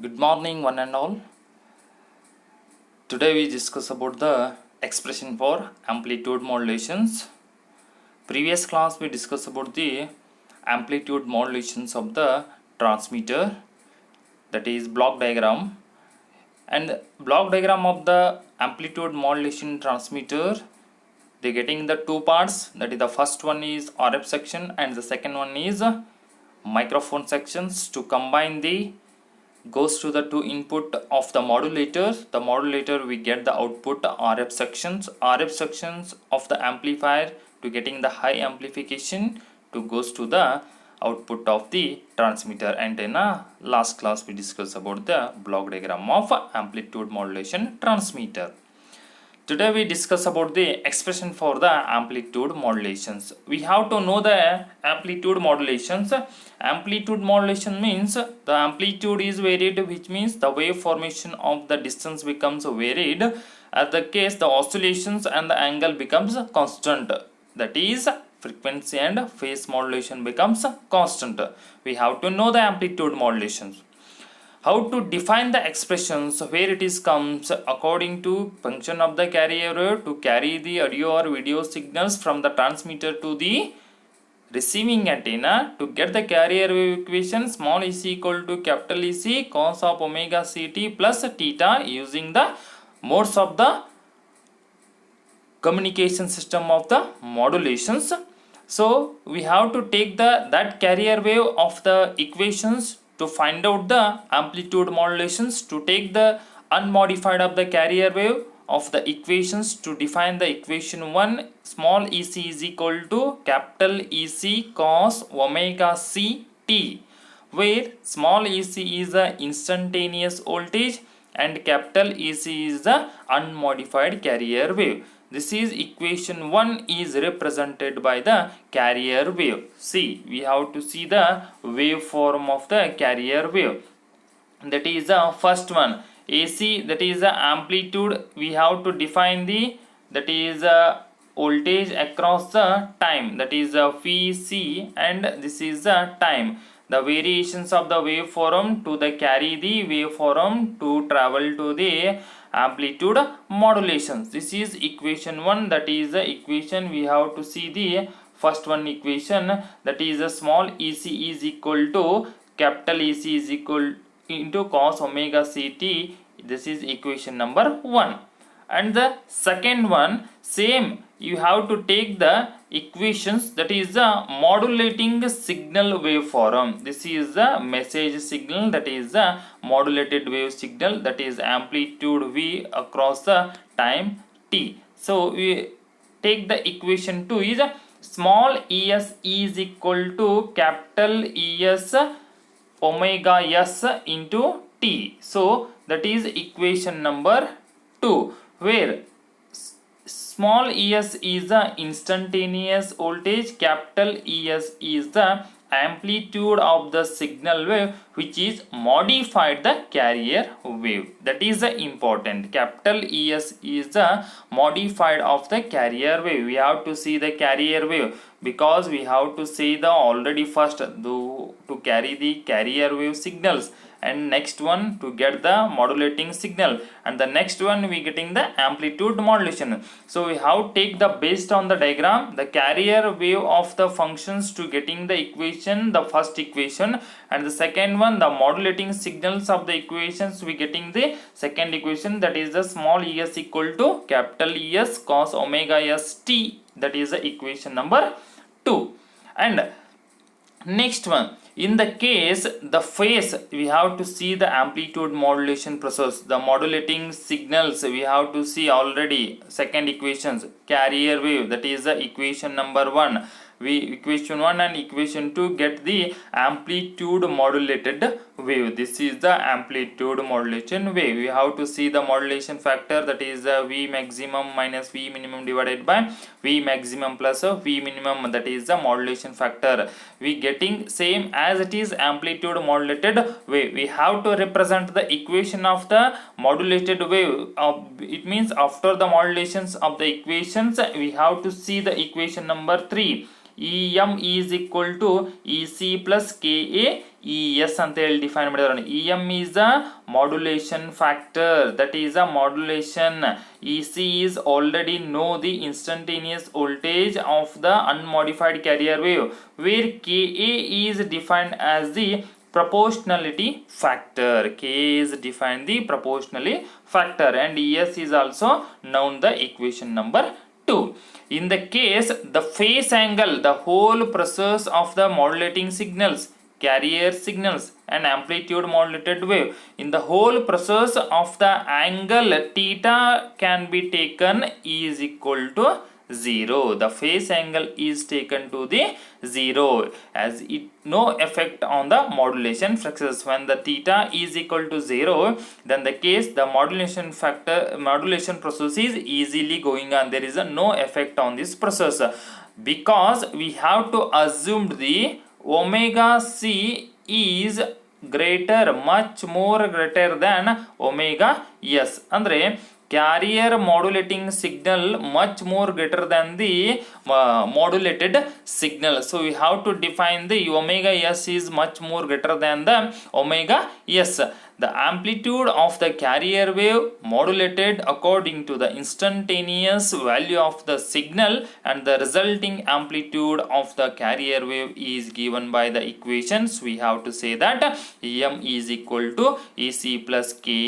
Good morning, one and all. Today we discuss about the expression for amplitude modulations. Previous class we discussed about the amplitude modulations of the transmitter, that is block diagram. And block diagram of the amplitude modulation transmitter, they getting the two parts, that is the first one is RF section and the second one is microphone sections. To combine the goes to the two input of the modulator. The modulator we get the output RF sections of the amplifier to getting the high amplification to goes to the output of the transmitter antenna. Last class we discussed about the block diagram of amplitude modulation transmitter. Today we discuss about the expression for the amplitude modulations. We have to know the amplitude modulations. Amplitude modulation means the amplitude is varied, which means the wave formation of the distance becomes varied. At the case the oscillations and the angle becomes constant. That is frequency and phase modulation becomes constant. We have to know the amplitude modulations. How to define the expressions, where it is comes according to function of the carrier wave to carry the audio or video signals from the transmitter to the receiving antenna. To get the carrier wave equation, small e c equal to capital EC cos of omega ct plus theta, using the modes of the communication system of the modulations. So we have to take that carrier wave of the equations to find out the amplitude modulations. To take the unmodified of the carrier wave of the equations, to define the equation 1, small ec is equal to capital EC cos omega c t, where small ec is the instantaneous voltage and capital EC is the unmodified carrier wave. This is equation 1 is represented by the carrier wave. See, we have to see the waveform of the carrier wave. That is the first one. AC, that is the amplitude. We have to define the, that is voltage across the time. That is phi c, and this is the time. The variations of the waveform to the carry the waveform to travel to the amplitude modulations. This is equation 1, that is the equation. We have to see the first one equation, that is a small ec is equal to capital EC is equal into cos omega ct. This is equation number 1. And the second one, same, you have to take the equations, that is the modulating signal waveform. This is the message signal, that is the modulated wave signal, that is amplitude v across the time t. So we take the equation 2 is small es is equal to capital Es omega s into t. So that is equation number 2, where small es is the instantaneous voltage, capital Es is the amplitude of the signal wave which is modified the carrier wave. That is the important. Capital Es is the modified of the carrier wave. We have to see the carrier wave because we have to say the already first to carry the carrier wave signals, and next one to get the modulating signal, and the next one we getting the amplitude modulation. So we have take the based on the diagram the carrier wave of the functions to getting the equation, the first equation, and the second one the modulating signals of the equations we getting the second equation, that is the small es equal to capital Es cos omega s t. That is the equation number 2. And next one, in the case the phase, we have to see the amplitude modulation process, the modulating signals we have to see already. Second equations, carrier wave, that is the equation number 1. We equation 1 and equation 2 get the amplitude modulated wave. This is the amplitude modulation wave. We have to see the modulation factor, that is V maximum minus V minimum divided by V maximum plus V minimum, that is the modulation factor. We getting same as it is amplitude modulated wave. We have to represent the equation of the modulated wave. It means after the modulations of the equations we have to see the equation number 3. EM is equal to EC plus KA ES ಅಂತ ಹೇಳಿ define ಮಾಡಿದ್ರು. EM is the modulation factor, that is a modulation. EC is already know the instantaneous voltage of the unmodified carrier wave, where KA is defined as the proportionality factor. K is defined the proportionality factor, and ES is also known the equation number 2. In the case the phase angle, the whole process of the modulating signals, carrier signals and amplitude modulated wave, in the whole process of the angle theta can be taken is equal to 0. The phase angle is taken to the 0 as it no effect on the modulation process. When the theta is equal to 0, then the case the modulation process is easily going on. There is no effect on this process, because we have to assume the omega c is greater, much more greater than omega s. Andre carrier modulating signal much more greater than the modulated signal. So we have to define the omega s is much more greater than the omega s. The amplitude of the carrier wave modulated according to the instantaneous value of the signal, and the resulting amplitude of the carrier wave is given by the equations. We have to say that Em is equal to Ec plus Ka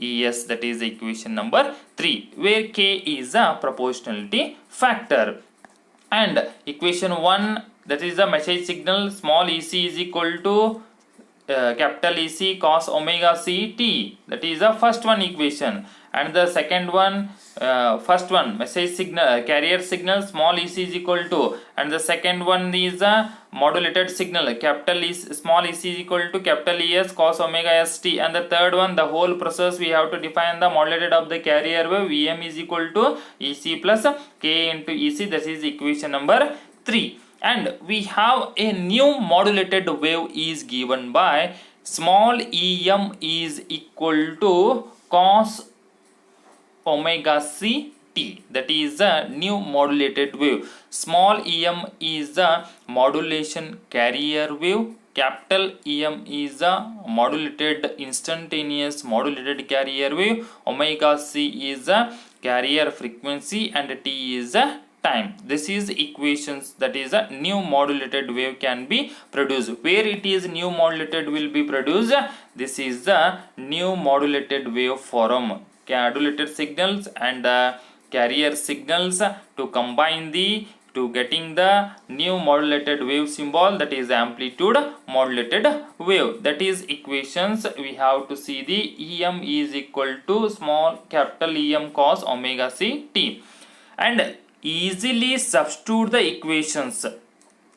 Es, that is equation number 3, where K is a proportionality factor. And equation 1, that is the message signal, small ec is equal to capital EC cos omega c t, that is the first one equation. And the second one, first one message signal, carrier signal, small ec is equal to, and the second one is a modulated signal, capital E, small ec is equal to capital Es cos omega st. And the third one, the whole process we have to define the modulated of the carrier wave, Vm is equal to Ec plus K into Ec, that is equation number 3. And we have a new modulated wave is given by small em is equal to cos omega c t, that is the new modulated wave. Small em is the modulation carrier wave, capital Em is the modulated instantaneous modulated carrier wave, omega c is the carrier frequency, and t is the time. This is equations, that is a new modulated wave can be produced. Where it is new modulated will be produced, this is the new modulated wave form. Modulated signals and carrier signals to combine to getting the new modulated wave symbol, that is amplitude modulated wave. That is equations. We have to see the Em is equal to small capital Em cos omega c t, and easily substitute the equations.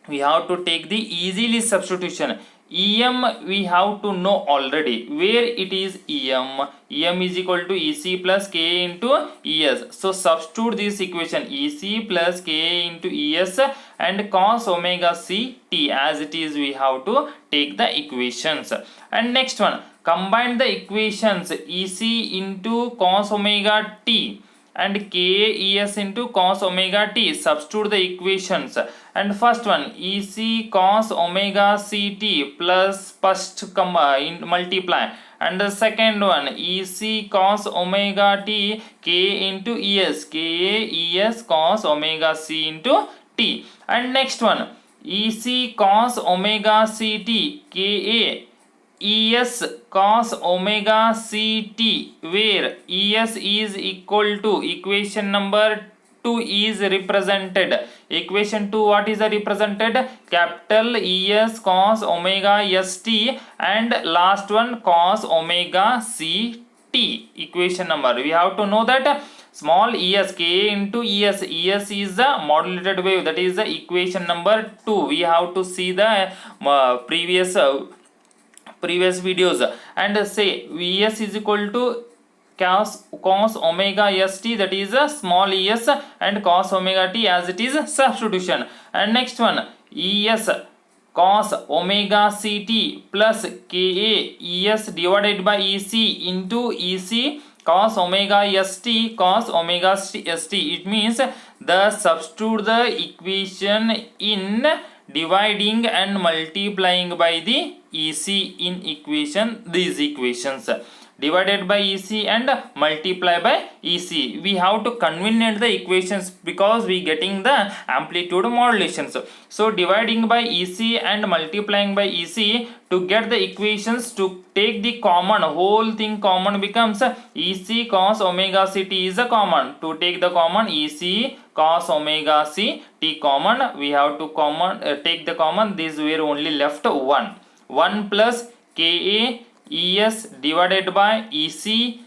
We have to take the easily substitution. Em we have to know already, where it is Em is equal to Ec plus Ka into Es. So substitute this equation, Ec plus Ka into Es and cos omega c t as it is. We have to take the equations. And next one, combine the equations Ec into cos omega t and KAES into cos omega t. Substitute the equations. And first one, EC cos omega ct plus first multiply. And the second one, EC cos omega t K into ES, KAES cos omega c into t. And next one, EC cos omega ct KA ES cos omega ct, where ES is equal to equation number 2 is represented. Equation 2 what is represented? Capital ES cos omega st and last one cos omega ct. Equation number we have to know that small es K into es is the modulated wave, that is the equation number 2. We have to see the previous videos and say Vs is equal to cos omega st, that is a small es, and cos omega t as it is substitution. And next one, Es cos omega ct plus Ka Es divided by Ec into Ec cos omega st cos omega st. It means the substitute the equation in dividing and multiplying by the EC in these equations, divided by EC and multiply by EC. We have to convenient the equations because we getting the amplitude modulations. So dividing by EC and multiplying by EC to get the equations, to take the common, whole thing common becomes EC cos omega c t is a common. To take the common, EC cos omega c t common, we have to take the common. These were only left 1 plus Ka Es divided by EC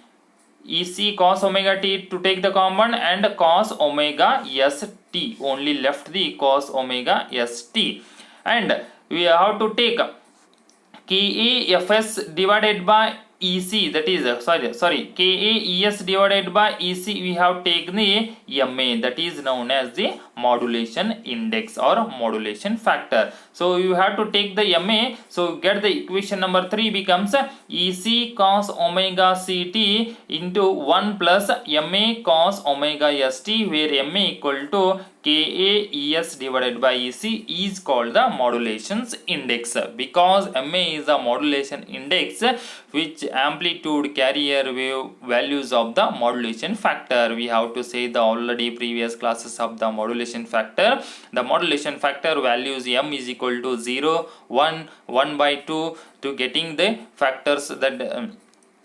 cos omega t to take the common, and cos omega st, only left the cos omega st, and we have to take Kafs divided by EC, that is Kaes divided by EC, we have taken the Ma, that is known as the modulation index or modulation factor. So you have to take the Ma, so get the equation number 3 becomes EC cos omega ct into 1 plus Ma cos omega st, where Ma equal to Kaes divided by EC is called the modulations index, because Ma is the modulation index which amplitude carrier wave values of the modulation factor. We have to say the already previous classes of the modulation factor. The modulation factor values M is equal to 0, 1, 1 by 2 to getting the factors that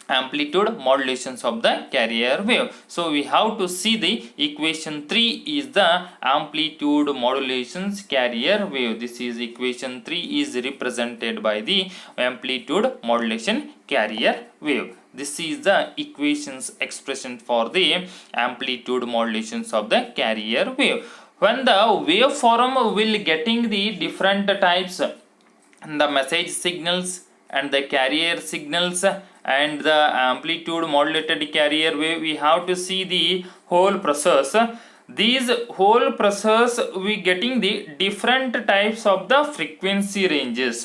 amplitude modulations of the carrier wave. So we have to see the equation 3 is the amplitude modulations carrier wave. This is equation 3 is represented by the amplitude modulation carrier wave. This is the equations expression for the amplitude modulations of the carrier wave. When the waveform will getting the different types, the message signals and the carrier signals and the amplitude modulated carrier wave, we have to see the whole process. These whole process we getting the different types of the frequency ranges.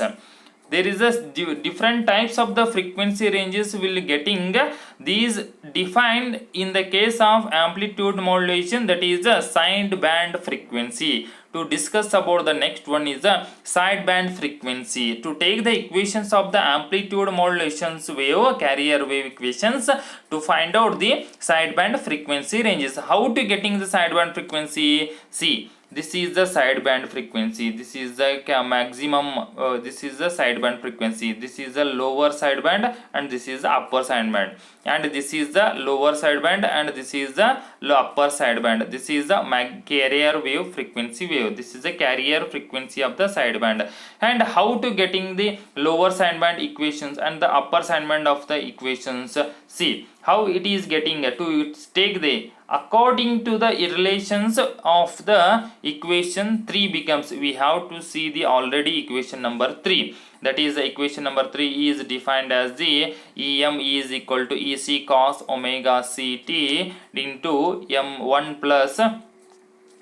There is a different types of the frequency ranges will getting these defined in the case of amplitude modulation, that is a sideband frequency. To discuss about the next one is the sideband frequency. To take the equations of the amplitude modulations wave carrier wave equations to find out the sideband frequency ranges. How to getting the sideband frequency? See, this is the sideband frequency, this is the maximum, this is the sideband frequency, this is the lower sideband and this is the upper sideband, and this is the lower sideband and this is the upper sideband. This is the carrier wave frequency wave. This is the carrier frequency of the sideband. And how to getting the lower sideband equations and the upper sideband of the equations? See how it is getting to take the according to the relations of the equation 3 becomes, we have to see the already equation number 3, that is the equation number 3 is defined as the Em is equal to EC cos omega ct into M1 plus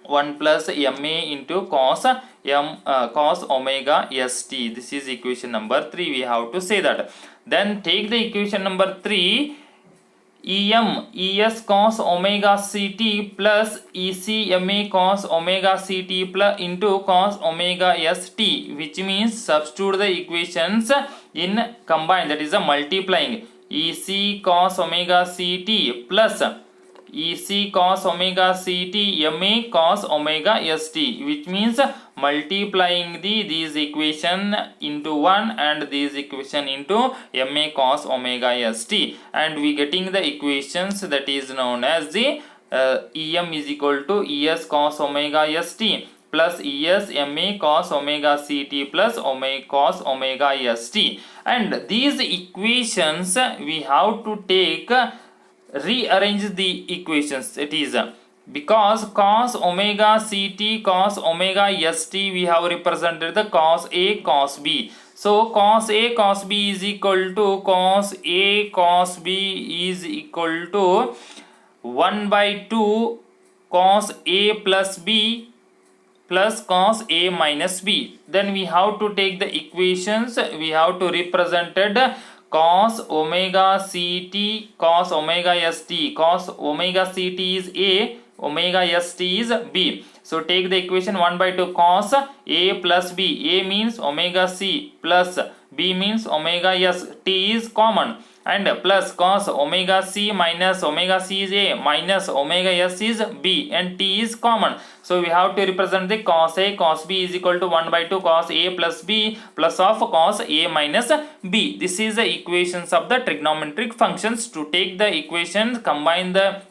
Ma into cos omega st. This is equation number 3, we have to say that. Then take the equation number 3, Em Es cos omega ct plus Ec Ma cos omega ct plus into cos omega st, which means substitute the equations in combined, that is a multiplying Ec cos omega ct plus Ec cos omega ct Ma cos omega st, which means multiplying these equation into 1 and these equation into Ma cos omega st, and we getting the equations that is known as the Em is equal to Es cos omega st plus Es Ma cos omega ct plus cos omega st, and these equations we have to take rearrange the equations. It is because cos omega ct cos omega st we have represented the cos A cos B. So cos A cos B is equal to cos A cos B is equal to 1 by 2 cos A plus B plus cos A minus B. Then we have to take the equations, we have to represented cos omega ct cos omega st. Cos omega ct is A, omega st is b. So take the equation 1 by 2 cos a plus b. A means omega c plus b means omega s. T is common, and plus cos omega c minus omega c is a minus omega s is b, and t is common. So we have to represent the cos a cos b is equal to 1 by 2 cos a plus b plus of cos a minus b. This is the equations of the trigonometric functions. To take the equation, combine the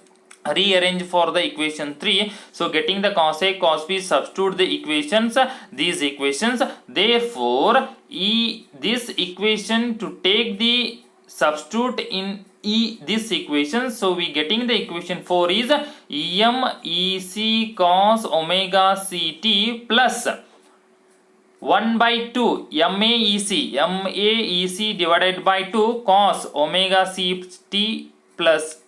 rearrange for the equation 3. So getting the cos a cos b, substitute the equations, these equations. Therefore this equation to take the substitute in this equation, so we getting the equation 4 is mec cos omega ct plus 1 by 2 maec divided by 2 cos omega ct plus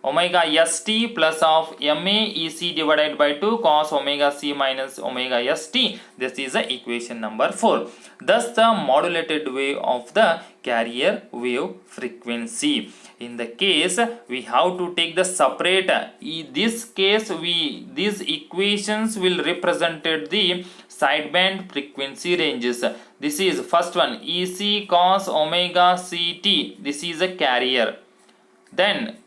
omega st plus of maec divided by 2 cos omega c minus omega st. This is the equation number 4. Thus the modulated wave of the carrier wave frequency. In the case, we have to take the separate. In this case, these equations will represented the sideband frequency ranges. This is first one, ec cos omega ct. This is a carrier. Then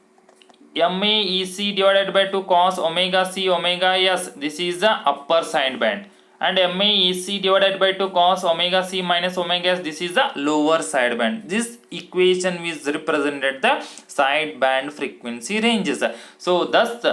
maec divided by 2 cos omega c omega s. This is the upper sideband. And maec divided by 2 cos omega c minus omega s. This is the lower sideband. This equation is represented the sideband frequency ranges. So thus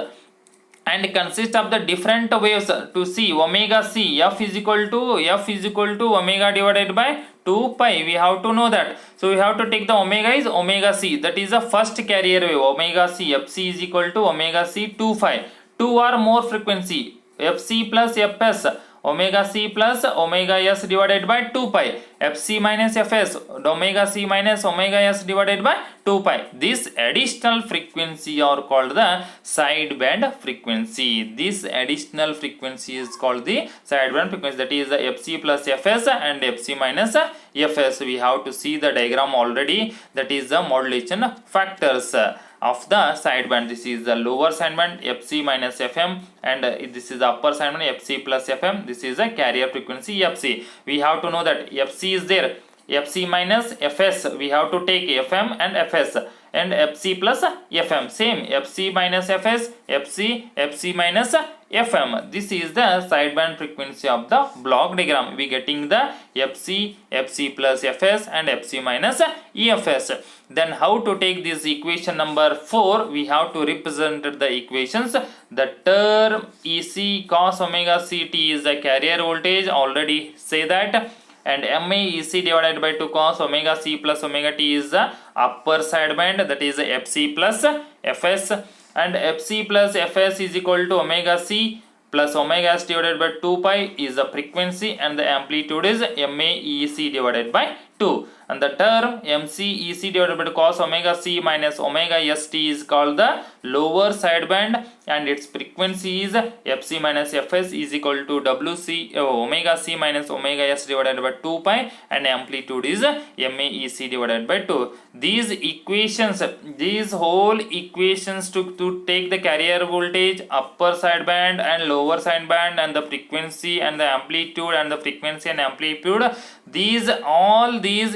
and consist of the different waves. To see omega c, f is equal to omega divided by 2 pi. We have to know that. So we have to take the omega is omega c. That is the first carrier wave. Omega c, fc is equal to omega c 2 pi. 2 or more frequency, fc plus fs. Omega c plus omega s divided by 2 pi. Fc minus fs, omega c minus omega s divided by 2 pi. This additional frequency are called the sideband frequency. This additional frequency is called the sideband frequency. That is the fc plus fs and fc minus fs. We have to see the diagram already. That is the modulation factors of the sideband. This is the lower sideband fc minus fm, and this is the upper sideband fc plus fm. This is the carrier frequency fc. We have to know that fc is there, fc minus fs we have to take fm and fs, and fc plus fm same, fc minus fs, fc minus fm. This is the sideband frequency of the block diagram. We getting the fc plus fs and fc minus efs. Then how to take this equation number 4? We have to represent the equations. The term ec cos omega ct is the carrier voltage, already say that, and maec divided by 2 cos omega c plus omega t is the upper sideband, that is fc plus fs, and fc plus fs is equal to omega c plus omega s divided by 2 pi is the frequency, and the amplitude is maec divided by 2. And the term mcec divided by 2 cos omega c minus omega st is called the lower sideband, and its frequency is fc minus fs is equal to wc omega c minus omega s divided by 2 pi, and amplitude is maec divided by 2. These equations, these whole equations to take the carrier voltage, upper sideband and lower sideband, and the frequency and the amplitude, and the frequency and amplitude, these all these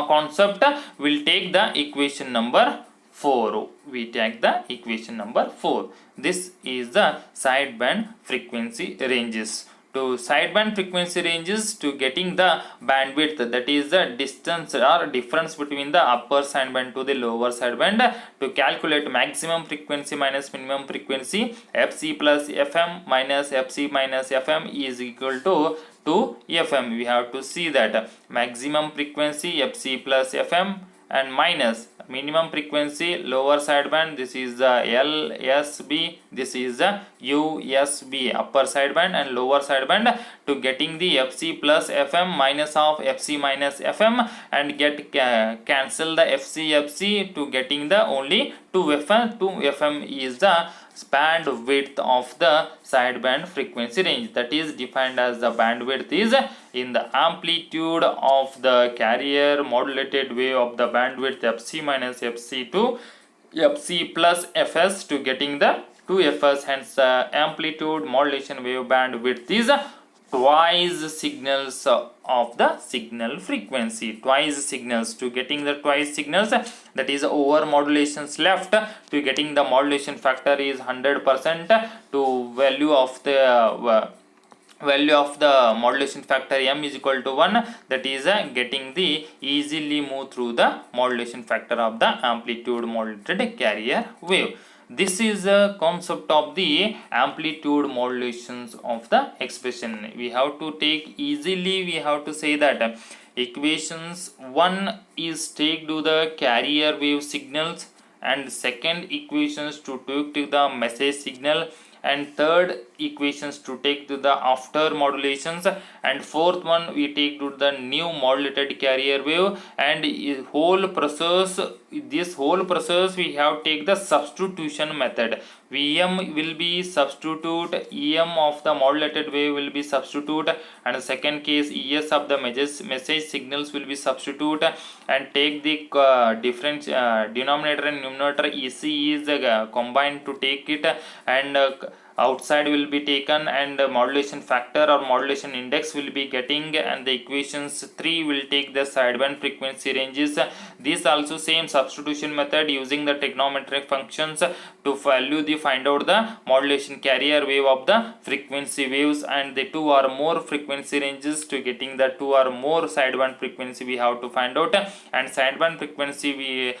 concept will take the equation number 4. We take the equation number 4. This is the sideband frequency ranges. To sideband frequency ranges, to getting the bandwidth, that is the distance or difference between the upper sideband to the lower sideband. To calculate maximum frequency minus minimum frequency, fc plus fm minus fc minus fm is equal to fm. We have to see that maximum frequency fc plus fm and minus minimum frequency lower sideband, this is the LSB, this is the USB upper sideband and lower sideband. To getting the fc plus fm minus of fc minus fm, and get cancel the fc to getting the only 2fm. 2fm is the bandwidth of the sideband frequency range, that is defined as the bandwidth is in the amplitude of the carrier modulated wave of the bandwidth fc minus fc2 fc plus fs to getting the 2fs, hence amplitude modulation wave bandwidth is twice signals of the signal frequency. Twice signals to getting the twice signals, that is over modulations left, to getting the modulation factor is 100%, to value of the modulation factor m is equal to 1, that is getting the easily move through the modulation factor of the amplitude modulated carrier wave. This is a concept of the amplitude modulations of the expression. We have to take easily, we have to say that equations 1 is take to the carrier wave signals, and second equations to take to the message signal, and third equations to take to the after modulations, and fourth one we take to the new modulated carrier wave. And this whole process we have take the substitution method. Vm will be substitute, Em of the modulated wave will be substitute, and the second case Es of the message signals will be substitute, and take the different denominator and numerator Ec is combined to take it, and outside will be taken, and modulation factor or modulation index will be getting, and the equations 3 will take the sideband frequency ranges. This also same substitution method using the trigonometric functions to find out the modulation carrier wave of the frequency waves, and the 2 or more frequency ranges to getting the 2 or more sideband frequency we have to find out, and sideband frequency we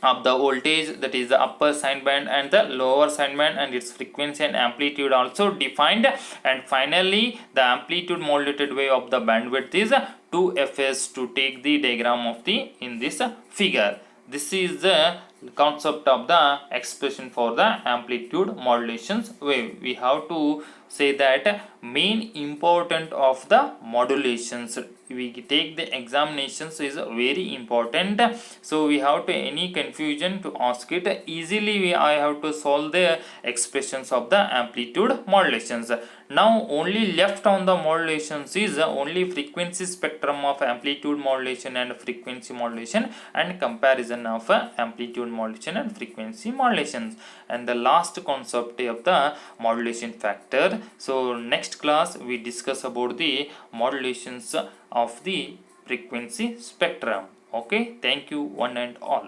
of the voltage, that is the upper sideband and the lower sideband, and its frequency and amplitude also defined. And finally the amplitude modulated wave of the bandwidth is 2fs to take the diagram of the in this figure. This is the concept of the expression for the amplitude modulations wave. We have to say that main important of the modulations we take the examinations is very important, so we have to any confusion to ask it easily. I have to solve the expressions of the amplitude modulations. Now only left on the modulations is only frequency spectrum of amplitude modulation and frequency modulation, and comparison of amplitude modulation and frequency modulations, and the last concept of the modulation factor. So next class we discuss about the modulations of the frequency spectrum. Okay, thank you one and all.